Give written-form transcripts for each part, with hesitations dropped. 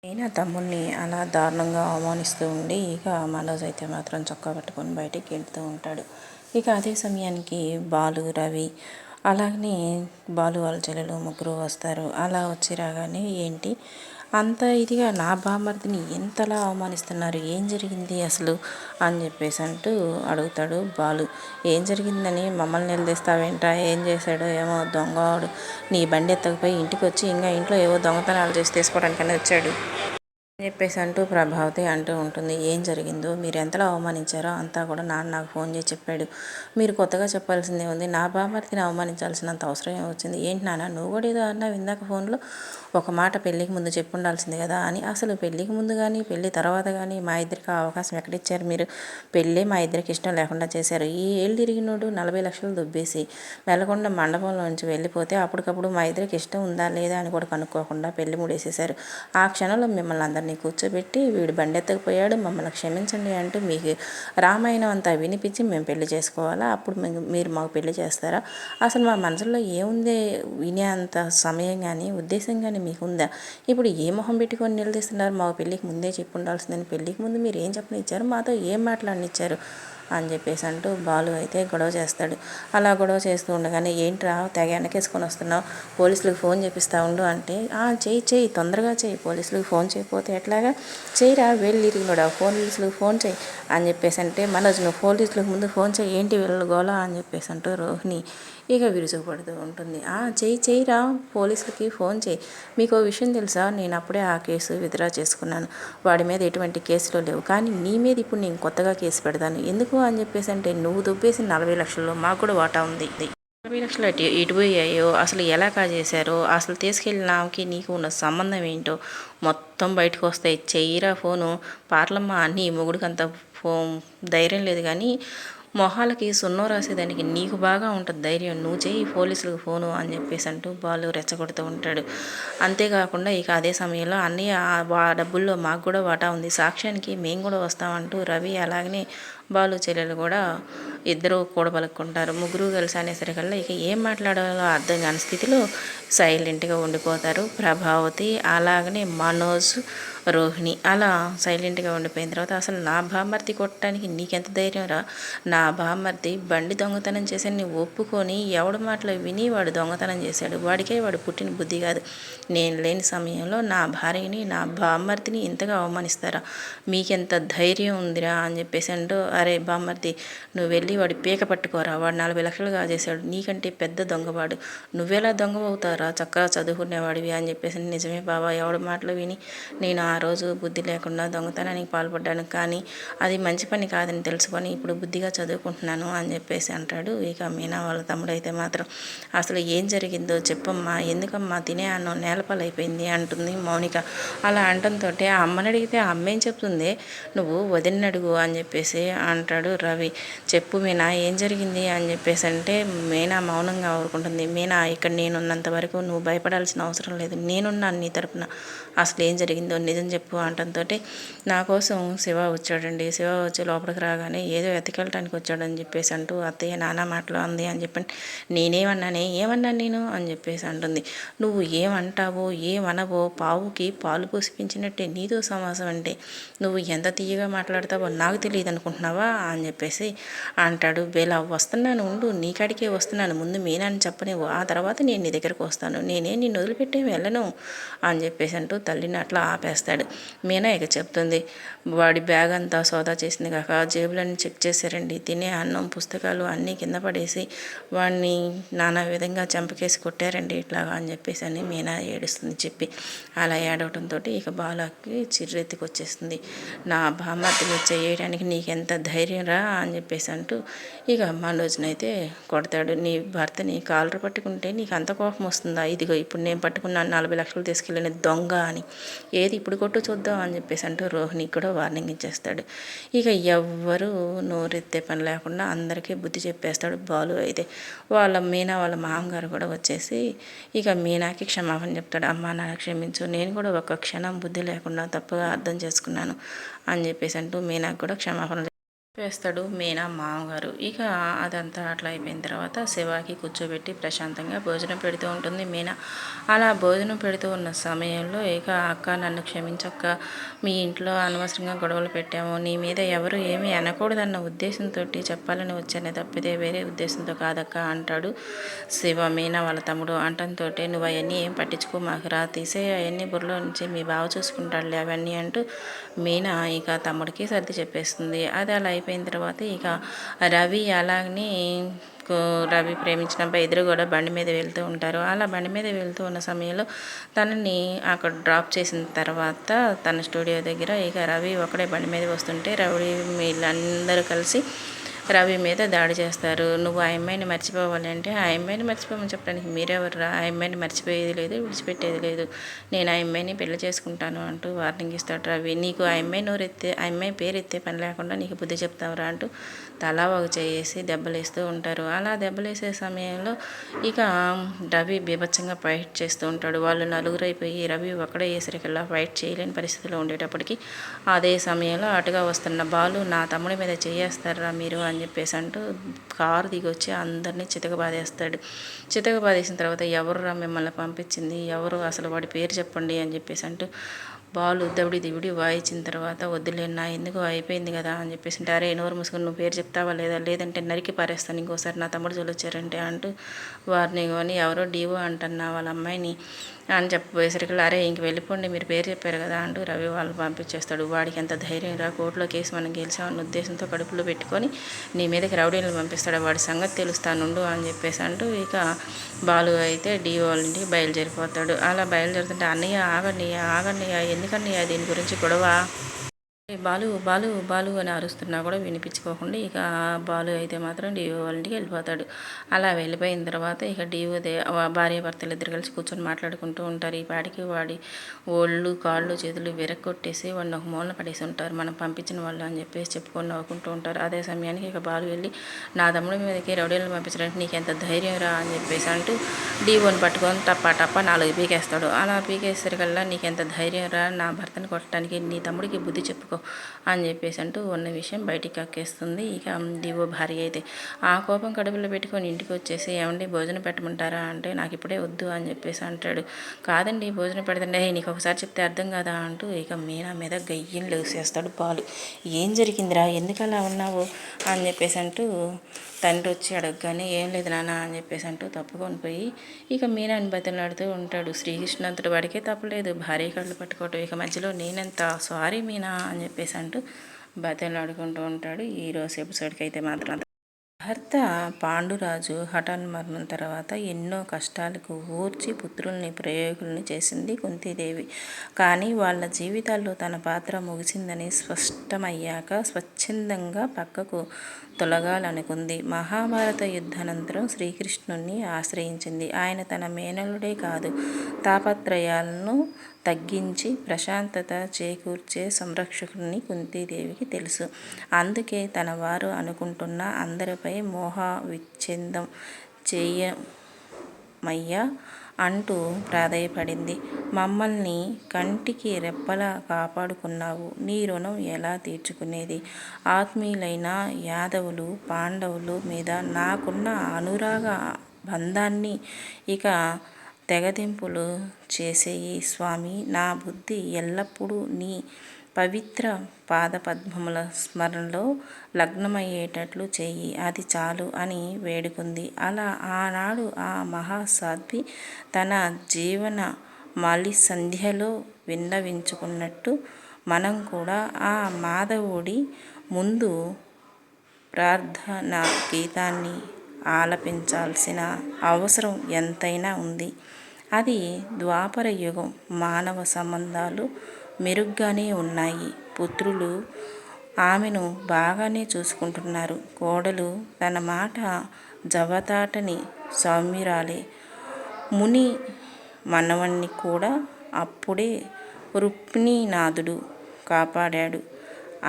అయినా తమ్ముడిని అలా దారుణంగా అవమానిస్తూ ఉండి ఇక మనోజ్ అయితే మాత్రం చొక్కా పట్టుకొని బయటికి గెంటుతూ ఉంటాడు. ఇక అదే సమయానికి బాలు, రవి అలాగనే బాలు వాళ్ళ చెల్లెలు ముగ్గురు వస్తారు. అలా వచ్చి రాగానే ఏంటి అంత ఇదిగా నా బామ్మర్దిని ఎంతలా అవమానిస్తున్నారు, ఏం జరిగింది అసలు అని చెప్పేసి అంటూ అడుగుతాడు బాలు. ఏం జరిగిందని మమ్మల్ని నిలదీస్తావేంటా, ఏం చేశాడో ఏమో దొంగవాడు, నీ బండి ఎత్తకపోయి ఇంటికి వచ్చి ఇంకా ఇంట్లో ఏవో దొంగతనాలు చేసి తీసుకోవడానికని వచ్చాడు అని చెప్పేసి అంటూ ప్రభావతి అంటూ ఉంటుంది. ఏం జరిగిందో, మీరు ఎంతలా అవమానించారో అంతా కూడా నాన్న నాకు ఫోన్ చేసి చెప్పాడు. మీరు కొత్తగా చెప్పాల్సిందే ఉంది, నా బామ్మర్దిని అవమానించాల్సినంత అవసరం ఏమొచ్చింది, ఏంటి నాన్న నువ్వు కూడా ఏదో అన్నావు ఇందాక ఫోన్లో, ఒక మాట పెళ్ళికి ముందు చెప్పు ఉండాల్సింది కదా అని. అసలు పెళ్ళికి ముందు కానీ పెళ్ళి తర్వాత కానీ మా ఇద్దరికి అవకాశం ఎక్కడిచ్చారు మీరు? పెళ్ళి మా ఇద్దరికి ఇష్టం లేకుండా చేశారు. ఈ ఏళ్ళు తిరిగినోడు 40 లక్షలు దుబ్బేసి వెలగొండ మండపంలో నుంచి వెళ్ళిపోతే అప్పటికప్పుడు మా ఇద్దరికి ఇష్టం ఉందా లేదా అని కూడా కనుక్కోకుండా పెళ్లి మూడేసేశారు. ఆ క్షణంలో మిమ్మల్ని అందరినీ కూర్చోబెట్టి వీడు బండెత్తకపోయాడు మమ్మల్ని క్షమించండి అంటూ మీకు రామాయణం అంతా వినిపించి మేము పెళ్లి చేసుకోవాలా, అప్పుడు మీరు మాకు పెళ్లి చేస్తారా? అసలు మా మనసులో ఏముంది వినే అంత సమయం కానీ ఉద్దేశం కానీ మీకు ఉందా? ఇప్పుడు ఏ మొహం పెట్టుకొని నిలదీస్తున్నారు? మాకు పెళ్ళికి ముందే చెప్పి ఉండాల్సిందని, పెళ్ళికి ముందు మీరు ఏం చెప్పనిచ్చారు, మాతో ఏం మాట్లాడనిచ్చారు అని చెప్పేసి అంటూ బాలు అయితే గొడవ చేస్తాడు. అలా గొడవ చేస్తూ ఉండగానే ఏంట్రా తెగ వెనకేసుకొని వస్తున్నావు, పోలీసులకు ఫోన్ చేపిస్తా ఉండు అంటే, చెయ్యి తొందరగా చెయ్యి, పోలీసులకు ఫోన్ చేయకపోతే ఎట్లాగా, చెయ్యిరా వెళ్ళి ఇరిగినోడా పోలీసులకు ఫోన్ చేయి అని చెప్పేసి అంటే, మనోజ్ నువ్వు పోలీసులకు ముందు ఫోన్ చేయి, ఏంటి వీళ్ళ గోలా అని చెప్పేసి అంటూ రోహిణి ఇక విరుచుకుపడుతూ ఉంటుంది. చెయ్యిరా పోలీసులకి ఫోన్ చేయి, మీకు విషయం తెలుసా, నేను అప్పుడే ఆ కేసు విత్డ్రా చేసుకున్నాను, వాడి మీద ఎటువంటి కేసులు లేవు, కానీ నీ మీద ఇప్పుడు నేను కొత్తగా కేసు పెడతాను, ఎందుకు అని చెప్పేసి అంటే, నువ్వు దుబ్బేసి 40 లక్షల్లో మాకు కూడా వాటా ఉంది, 40 లక్షలు ఎటు పోయాయో, అసలు ఎలా కాజేశారో, అసలు తీసుకెళ్ళిన ఆమెకి నీకు ఉన్న సంబంధం ఏంటో మొత్తం బయటకు వస్తాయి, చెయ్యిరా ఫోను, పార్లమ్మ అని మొగుడికి అంత ధైర్యం లేదు కానీ మొహాలకి సున్నం రాసేదానికి నీకు బాగా ఉంటుంది ధైర్యం, నువ్వు చెయ్యి పోలీసులకు ఫోను అని చెప్పేసి అంటూ బాలు రెచ్చగొడుతూ ఉంటాడు. అంతేకాకుండా ఇక అదే సమయంలో అన్నయ్య ఆ డబ్బుల్లో మాకు కూడా వాటా ఉంది, సాక్ష్యానికి మేము కూడా వస్తామంటూ రవి అలాగనే బాలు చెల్లెలు కూడా ఇద్దరు కూడబలుక్కుంటారు. ముగ్గురు కలిసి అనేసరికల్లా ఇక ఏం మాట్లాడాలో అర్థం కాని స్థితిలో సైలెంట్గా ఉండిపోతారు ప్రభావతి అలాగనే మనోజ్, రోహిణి అలా సైలెంట్గా ఉండిపోయిన తర్వాత, అసలు నా బామ్మర్ది కొట్టడానికి నీకెంత ధైర్యం రా, నా బామ్మర్ది బండి దొంగతనం చేశాను నువ్వు ఒప్పుకొని ఎవడి మాటలు విని వాడు దొంగతనం చేశాడు, వాడికే వాడు పుట్టిన బుద్ధి కాదు, నేను లేని సమయంలో నా భార్యని నా బామ్మర్దిని ఇంతగా అవమానిస్తారా, మీకెంత ధైర్యం ఉందిరా అని చెప్పేసి అంటూ, అరే బామ్మర్ది నువ్వు వెళ్ళి వాడి పీక పట్టుకోరా, వాడు 40 లక్షలు కాజేశాడు, నీకంటే పెద్ద దొంగవాడు, నువ్వెలా దొంగ అవుతారా, చక్కగా చదువుకునేవాడివి అని చెప్పేసి, నిజమే బాబా ఎవడి మాటలు విని నేను ఆ రోజు బుద్ధి లేకుండా దొంగతనానికి పాల్పడ్డాను, కానీ అది మంచి పని కాదని తెలుసుకొని ఇప్పుడు బుద్ధిగా చదువుకుంటున్నాను అని చెప్పేసి అంటాడు. ఇక మీనా వాళ్ళ తమ్ముడు అయితే మాత్రం, అసలు ఏం జరిగిందో చెప్పమ్మా, ఎందుకమ్మా తినే అన్నం నేలపాలైపోయింది అంటుంది మౌనిక. అలా అంటంతో ఆ అమ్మని అడిగితే ఆ అమ్మ ఏం చెప్తుంది, నువ్వు వదిన అడుగు అని చెప్పేసి అంటాడు రవి. చెప్పు మీనా ఏం జరిగింది అని చెప్పేసి అంటే, మీనా మౌనంగా ఊరుకుంటుంది. మీనా ఇక్కడ నేనున్నంత వరకు నువ్వు భయపడాల్సిన అవసరం లేదు, నేనున్నాను నీ తరపున, అసలు ఏం జరిగిందో నిజం చెప్పు అంటంతో, నా కోసం శివ వచ్చాడండి, శివ వచ్చి లోపలికి రాగానే ఏదో ఎత్తుకెళ్ళటానికి వచ్చాడని చెప్పేసి అంటూ అత్తయ్య నానా మాటలు అంది అని చెప్పండి. ఏమన్నాను నేను అని చెప్పేసి అంటుంది. నువ్వు ఏమంటావో ఏమనవో పావుకి పాలు పోసిపించినట్టే నీతో సమాసం అంటే, నువ్వు ఎంత తీయగా మాట్లాడతావో నాకు తెలియదు అనుకుంటున్నావా అని చెప్పేసి అంటాడు. వేళ వస్తున్నాను ఉండు, నీ కాడికే వస్తున్నాను, ముందు మీనాని చెప్పనివ్వు, ఆ తర్వాత నేను నీ దగ్గరకు వస్తాను, నేనే నిన్ను వదిలిపెట్టే వెళ్ళను అని చెప్పేసి అంటూ తల్లిని అట్లా ఆపేస్తాడు. మీనా ఇక చెప్తుంది, వాడి బ్యాగ్ అంతా సోదా చేసింది కాక జేబులన్నీ చెక్ చేశారండి, తినే అన్నం పుస్తకాలు అన్నీ కింద పడేసి వాడిని నానా విధంగా చంపకేసి కొట్టారండి ఇట్లాగా అని చెప్పేసి అని మీనా ఏడుస్తుంది చెప్పి. అలా ఏడవటంతో ఇక బాలకి చిర్రెత్తికి వచ్చేస్తుంది. నా బామ్మర్దిని చేయడానికి నీకెంత ధైర్యం రా అని చెప్పేసి అంటూ ఇక మనోజ్నైతే కొడతాడు. నీ భర్తని కాలర్ పట్టుకుంటే నీకు అంత కోపం వస్తుందా, ఇదిగో ఇప్పుడు నేను పట్టుకున్నాను 40 లక్షలు తీసుకెళ్ళిన దొంగ అని, ఏది ఇప్పుడు కొట్టు చూద్దాం అని చెప్పేసి అంటూ రోహిణికి కూడా వార్నింగ్ ఇచ్చేస్తాడు. ఇక ఎవ్వరూ నోరెత్తే పని లేకుండా అందరికీ బుద్ధి చెప్పేస్తాడు బాలు. అయితే వాళ్ళ మీనా వాళ్ళ మామగారు కూడా వచ్చేసి ఇక మీనాకి క్షమాపణ చెప్తాడు. అమ్మ నాన్న క్షమించు, నేను కూడా ఒక క్షణం బుద్ధి లేకుండా తప్పుగా అర్థం చేసుకున్నాను అని చెప్పేసి అంటూ మీనాకి కూడా క్షమాపణ వేస్తాడు మీనా మామగారు. ఇక అదంతా అట్లా అయిపోయిన తర్వాత శివాకి కూర్చోబెట్టి ప్రశాంతంగా భోజనం పెడుతూ ఉంటుంది మీనా. అలా భోజనం పెడుతూ ఉన్న సమయంలో ఇక అక్క నన్ను క్షమించక్క, మీ ఇంట్లో అనవసరంగా గొడవలు పెట్టాము, నీ మీద ఎవరు ఏమీ అనకూడదన్న ఉద్దేశంతో చెప్పాలని వచ్చానే తప్పితే వేరే ఉద్దేశంతో కాదక్క అంటాడు శివ. మీనా వాళ్ళ తమ్ముడు అంటంతో నువ్వు అవన్నీ ఏం పట్టించుకో మాకురా, తీసే అవన్నీ బుర్రలో నుంచి మీ బావ చూసుకుంటాడులే అవన్నీ అంటూ మీనా ఇక తమ్ముడికి సర్ది చెప్పేస్తుంది. అది అలా అయిపోయిన తర్వాత ఇక రవి అలాగని రవి ప్రేమించిన అబ్బాయి ఇద్దరు కూడా బండి మీద వెళ్తూ ఉంటారు. అలా బండి మీద వెళ్తూ ఉన్న సమయంలో తనని అక్కడ డ్రాప్ చేసిన తర్వాత తన స్టూడియో దగ్గర ఇక రవి ఒకడే బండి మీద వస్తుంటే రవి వీళ్ళందరూ కలిసి రవి మీద దాడి చేస్తారు. నువ్వు ఆ అమ్మాయిని మర్చిపోవాలంటే ఆ అమ్మాయిని మర్చిపోమని చెప్పడానికి మీరెవర్రా, ఆ అమ్మాయిని మర్చిపోయేది లేదు, విడిచిపెట్టేది లేదు, నేను ఆ అమ్మాయిని పెళ్లి చేసుకుంటాను అంటూ వార్నింగ్ ఇస్తాడు రవి. నీకు ఆ అమ్మాయి నోరెత్తే ఆ అమ్మాయి పేరు ఎత్తే పని లేకుండా నీకు బుద్ధి చెప్తావురా అంటూ తలా ఒక చేసి దెబ్బలేస్తూ ఉంటారు. అలా దెబ్బలేసే సమయంలో ఇక రవి బీభత్సంగా ఫైట్ చేస్తూ ఉంటాడు. వాళ్ళు నలుగురు అయిపోయి రవి ఒక్కడే వేసరికల్లా ఫైట్ చేయలేని పరిస్థితిలో ఉండేటప్పటికి అదే సమయంలో అటుగా వస్తున్న బాలు నా తమ్ముడి మీద చేయేస్తారా మీరు అని చెప్పేసి అంటూ కారు దిగి వచ్చి అందరినీ చితకబాదేస్తాడు. చితకబాదేసిన తర్వాత ఎవర్రా మిమ్మల్ని పంపించింది, ఎవరు అసలు వాడి పేరు చెప్పండి అని చెప్పేసి అంటూ బాలు దవిడి దివిడి వాయించిన తర్వాత వద్దులేనా ఎందుకు అయిపోయింది కదా అని చెప్పేసి అంటే అరే నోరు మూసుకొని నువ్వు పేరు చెప్తావా లేదా, లేదంటే నరికి పారేస్తాను ఇంకోసారి నా తమ్ముడు చొలొచ్చారంటే అంటూ వారిని కొని ఎవరో డీవో అంటున్నా వాళ్ళ అమ్మాయిని అని చెప్పేసరికి అరే ఇంక వెళ్ళిపోండి మీరు పేరు చెప్పారు కదా అంటూ రవి వాళ్ళు పంపించేస్తాడు. వాడికి ఎంత ధైర్యం రా, కోర్టులో కేసు మనం గెలిచామన్న ఉద్దేశంతో కడుపులో పెట్టుకొని నీ మీదకి రౌడీలను పంపిస్తాడు, వాడి సంగతి తెలుస్తానుండు అని చెప్పేసి అంటూ ఇక బాలు అయితే డీఓ వాళ్ళ ఇంటికి బయలుదేరిపోతాడు. అలా బయలుదేరుతుంటే అన్నయ్య ఆగన్నయ్య ఆగన్నయ్య ఎందుకన్నయ్య దీని గురించి గొడవ, బాలు బాలు బాలు అని అరుస్తున్నా కూడా వినిపించుకోకుండా ఇక బాలు అయితే మాత్రం డీఓ వాళ్ళ ఇంటికి వెళ్ళిపోతాడు. అలా వెళ్ళిపోయిన తర్వాత ఇక డీఓ భార్య భర్తలు ఇద్దరు కలిసి కూర్చొని మాట్లాడుకుంటూ ఉంటారు. ఈ పాటికి వాడి ఒళ్ళు కాళ్ళు చేతులు విరక్కొట్టేసి వాడిని ఒక మూలన పడేసి ఉంటారు, మనం పంపించిన వాళ్ళు అని చెప్పేసి చెప్పుకొని నవ్వుకుంటూ ఉంటారు. అదే సమయానికి ఇక బాలు వెళ్ళి నా తమ్ముడి మీదకి రౌడీలను పంపించడానికి నీకు ఎంత ధైర్యం రా అని చెప్పేసి అంటూ డీఓని పట్టుకొని టప్పా టప్పా 4 పీకేస్తాడు. అలా పీకేసరికల్లా నీకు ఎంత ధైర్యం రా నా భర్తను కొట్టడానికి, నీ తమ్ముడికి బుద్ధి చెప్పుకో అని చెప్పేసి అంటూ ఉన్న విషయం బయటికి కక్కేస్తుంది ఇక డివో భార్య అయితే. ఆ కోపం కడుపులో పెట్టుకొని ఇంటికి వచ్చేసి ఏమండి భోజనం పెట్టమంటారా అంటే నాకు ఇప్పుడే వద్దు అని చెప్పేసి అంటాడు. కాదండి భోజనం పెడతండి, నీకు ఒకసారి చెప్తే అర్థం కదా అంటూ ఇక మీనా మీద గయ్యం లేసేస్తాడు బాలు. ఏం జరిగిందిరా ఎందుకు అలా ఉన్నావు అని చెప్పేసి అంటూ తండ్రి వచ్చి అడగగానే ఏం లేదు నాన్న అని చెప్పేసి అంటూ తప్పుకొని పోయి ఇక మీనాని బతిలాడుతూ ఉంటాడు. శ్రీకృష్ణ అంతటి వాడికే తప్పలేదు భార్య కళ్ళు పట్టుకోవటం, ఇక మధ్యలో నేనెంత సారీ మీనా అని చెప్పేసి అంటూ బతిలాడుకుంటూ ఉంటాడు. ఈరోజు ఎపిసోడ్కి అయితే మాత్రం భర్త పాండురాజు హఠాన్మరణం తర్వాత ఎన్నో కష్టాలకు ఓర్చి పుత్రుల్ని ప్రయోగుల్ని చేసింది కుంతీదేవి. కానీ వాళ్ళ జీవితాల్లో తన పాత్ర ముగిసిందని స్పష్టమయ్యాక స్వచ్ఛందంగా పక్కకు తొలగాలనుకుంది. మహాభారత యుద్ధానంతరం శ్రీకృష్ణుణ్ణి ఆశ్రయించింది. ఆయన తన మేనలుడే కాదు, తాపత్రయాలను తగ్గించి ప్రశాంతత చేకూర్చే సంరక్షకుడిని కుంతీదేవికి తెలుసు. అందుకే తన వారు అనుకుంటున్న అందరిపై మోహ విచ్ఛేదం చేయమయ్యా అంటూ ప్రాధేయపడింది. మమ్మల్ని కంటికి రెప్పలా కాపాడుకున్నావు, నీ రుణం ఎలా తీర్చుకునేది. ఆత్మీయులైన యాదవులు పాండవులు మీద నాకున్న అనురాగ బంధాన్ని ఇక తెగతింపులు చేసేయి స్వామి, నా బుద్ధి ఎల్లప్పుడూ నీ పవిత్ర పాదపద్మముల స్మరణలో లగ్నమయ్యేటట్లు చేయి, అది చాలు అని వేడుకుంది. అలా ఆనాడు ఆ మహాసాధ్వి తన జీవన మాలిసంధ్యలో విన్నవించుకున్నట్టు మనం కూడా ఆ మాధవుడి ముందు ప్రార్థనా గీతాన్ని ఆలపించాల్సిన అవసరం ఎంతైనా ఉంది. అది ద్వాపర యుగం. మానవ సంబంధాలు మెరుగ్గానే ఉన్నాయి. పుత్రులు ఆమెను బాగానే చూసుకుంటున్నారు. కోడలు తన మాట జవదాటని సౌమ్యురాలే. ముని మనవణ్ణి కూడా అప్పుడే రుక్మిణీనాథుడు కాపాడాడు.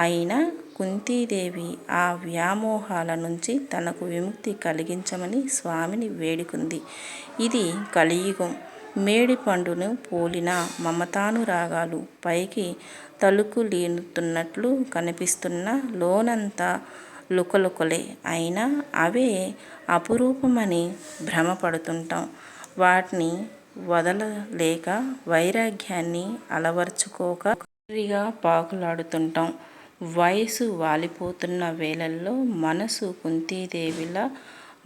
అయినా కుంతీదేవి ఆ వ్యామోహాల నుంచి తనకు విముక్తి కలిగించమని స్వామిని వేడుకుంది. ఇది కలియుగం. మేడి పండును పోలిన మమతానురాగాలు పైకి తళుకులీనుతున్నట్లు కనిపిస్తున్న లోనంతా లుకలుకలే అయినా అవే అపురూపమని భ్రమపడుతుంటాం. వాటిని వదలలేక వైరాగ్యాన్ని అలవర్చుకోక ఒంటరిగా పాకులాడుతుంటాం. వయసు వాలిపోతున్న వేళల్లో మనసు కుంతీదేవిలా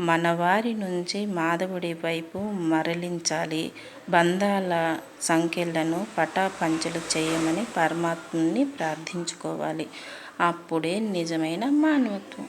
మనవారి నుంచి మాధవుడి వైపు మరలించాలి. బంధాల సంకెళ్లను పటాపంచలు చేయమని పరమాత్ముణ్ణి ప్రార్థించుకోవాలి. అప్పుడే నిజమైన మానవత్వం.